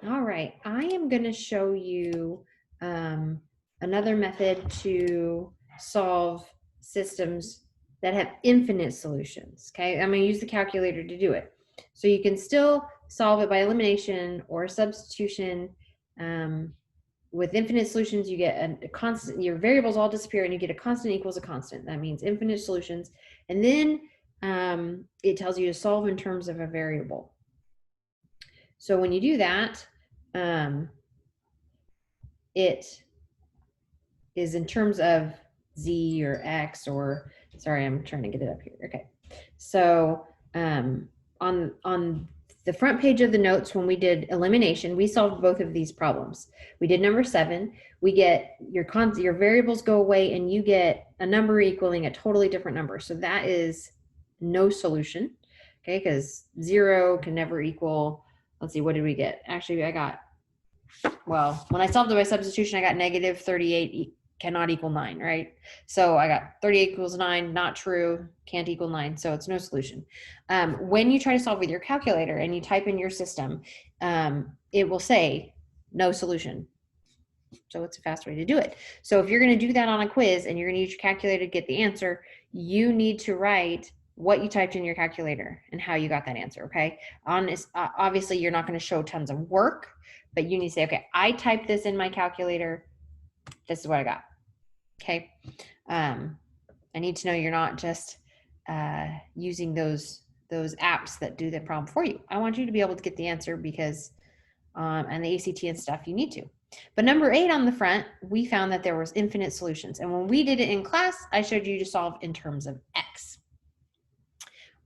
All right, I am going to show you another method to solve systems that have infinite solutions. Okay, I'm going to use the calculator to do it. So you can still solve it by elimination or substitution. With infinite solutions, you get a constant, your variables all disappear and you get a constant equals a constant. That means infinite solutions. And then it tells you to solve in terms of a variable. So when you do that, it is in terms of Z or X or, sorry, I'm trying to get it up here. Okay. So on the front page of the notes, when we did elimination, we solved both of these problems. We did number 7. We get your variables go away and you get a number equaling a totally different number. So that is no solution. Okay, because 0 can never equal, let's see, what did we get? Actually, I got, well, when I solved it by substitution, I got negative 38 cannot equal 9, right? So I got 38 equals 9, not true, can't equal 9, so it's no solution. When you try to solve with your calculator and you type in your system, it will say no solution. So it's a fast way to do it. So if you're going to do that on a quiz and you're going to use your calculator to get the answer, you need to write what you typed in your calculator and how you got that answer, okay? Obviously, you're not going to show tons of work, but you need to say, okay, I typed this in my calculator. This is what I got, okay? I need to know you're not just using those apps that do the problem for you. I want you to be able to get the answer because, and the ACT and stuff, you need to. But number 8 on the front, we found that there was infinite solutions. And when we did it in class, I showed you to solve in terms of X.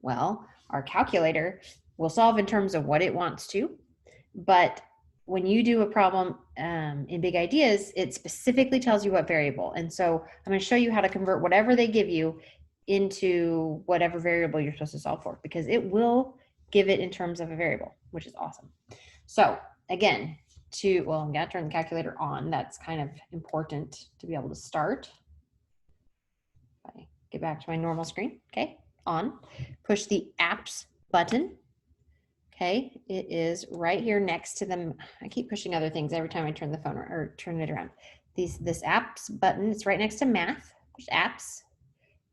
Well, our calculator will solve in terms of what it wants to, but when you do a problem in Big Ideas, it specifically tells you what variable. And so I'm going to show you how to convert whatever they give you into whatever variable you're supposed to solve for, because it will give it in terms of a variable, which is awesome. So again, I'm going to turn the calculator on. That's kind of important to be able to start. If I get back to my normal screen, okay, on, push the apps button. Okay, it is right here next to them. I keep pushing other things every time I turn the phone or turn it around. This apps button, it's right next to math. Push apps.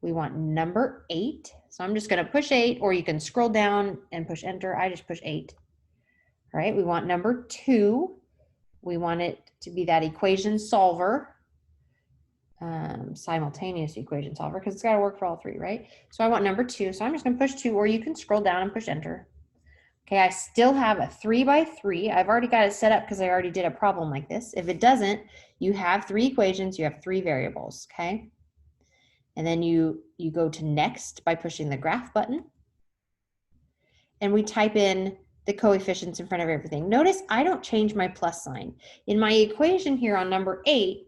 We want number 8. So I'm just going to push 8, or you can scroll down and push enter. I just push 8. All right, we want number 2. We want it to be that equation solver, simultaneous equation solver, because it's got to work for all 3, right? So I want number 2. So I'm just going to push 2, or you can scroll down and push enter. Okay, I still have a 3 by 3. I've already got it set up because I already did a problem like this. If it doesn't, you have 3 equations, you have 3 variables, okay? And then you go to next by pushing the graph button. And we type in the coefficients in front of everything. Notice I don't change my plus sign. In my equation here on number 8,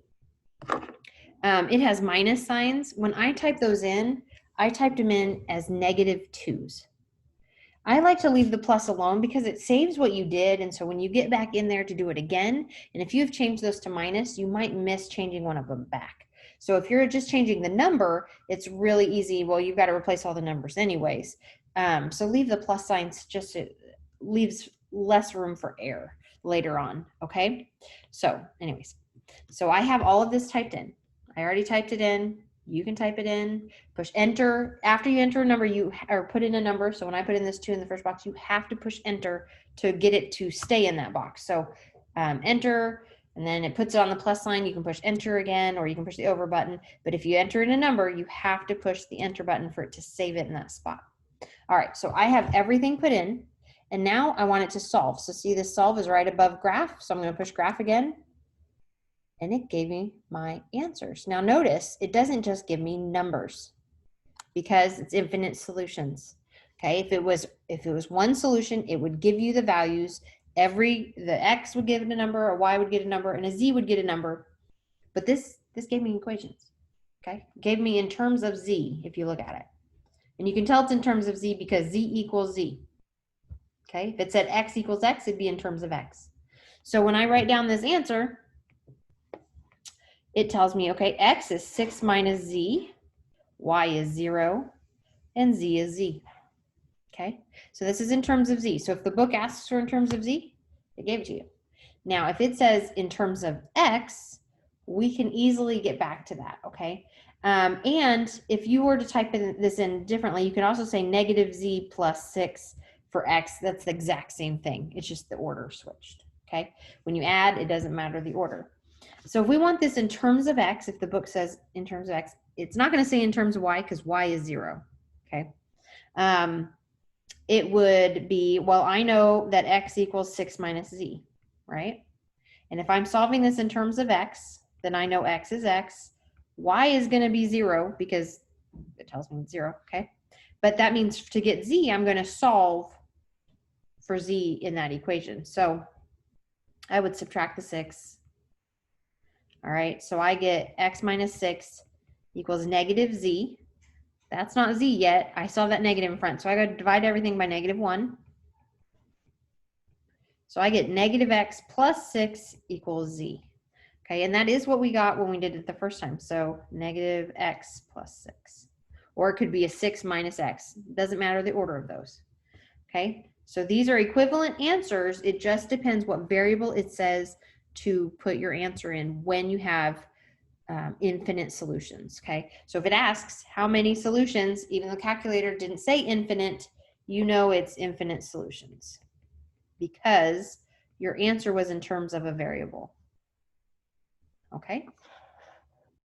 it has minus signs. When I type those in, I typed them in as -2s. I like to leave the plus alone because it saves what you did. And so when you get back in there to do it again, and if you've changed those to minus, you might miss changing one of them back. So if you're just changing the number, it's really easy. Well, you've got to replace all the numbers anyways. So leave the plus signs, just it leaves less room for error later on, okay? So anyways, so I have all of this typed in. I already typed it in. You can type it in, push enter. After you enter a number, or put in a number. So when I put in this 2 in the first box, you have to push enter to get it to stay in that box. So enter, and then it puts it on the plus sign. You can push enter again, or you can push the over button. But if you enter in a number, you have to push the enter button for it to save it in that spot. All right, so I have everything put in, and now I want it to solve. So see, this solve is right above graph. So I'm going to push graph again. And it gave me my answers. Now notice, it doesn't just give me numbers because it's infinite solutions. Okay, if it was one solution, it would give you the values. The X would give it a number, a Y would get a number, and a Z would get a number. But this gave me equations. Okay, it gave me in terms of Z, if you look at it. And you can tell it's in terms of Z because Z equals Z. Okay, if it said X equals X, it'd be in terms of X. So when I write down this answer, it tells me, okay, X is 6 minus Z, Y is 0, and Z is Z. Okay, so this is in terms of Z. So if the book asks for in terms of Z, it gave it to you. Now, if it says in terms of x, we can easily get back to that, okay? And if you were to type this in differently, you can also say negative z plus 6 for x. That's the exact same thing. It's just the order switched, okay? When you add, it doesn't matter the order. So if we want this in terms of x, if the book says in terms of x, it's not going to say in terms of y because y is 0, okay? It would be, well, I know that x equals 6 minus z, right? And if I'm solving this in terms of x, then I know x is x. Y is going to be 0 because it tells me it's 0, okay? But that means to get z, I'm going to solve for z in that equation. So I would subtract the 6. All right, so I get x minus 6 equals negative z. That's not z yet. I saw that negative in front. So I got to divide everything by negative 1. So I get negative x plus 6 equals z. Okay, and that is what we got when we did it the first time. So negative x plus 6. Or it could be a 6 minus x. It doesn't matter the order of those. Okay, so these are equivalent answers. It just depends what variable it says to put your answer in when you have infinite solutions. Okay, so if it asks how many solutions, even though the calculator didn't say infinite, you know it's infinite solutions because your answer was in terms of a variable. Okay.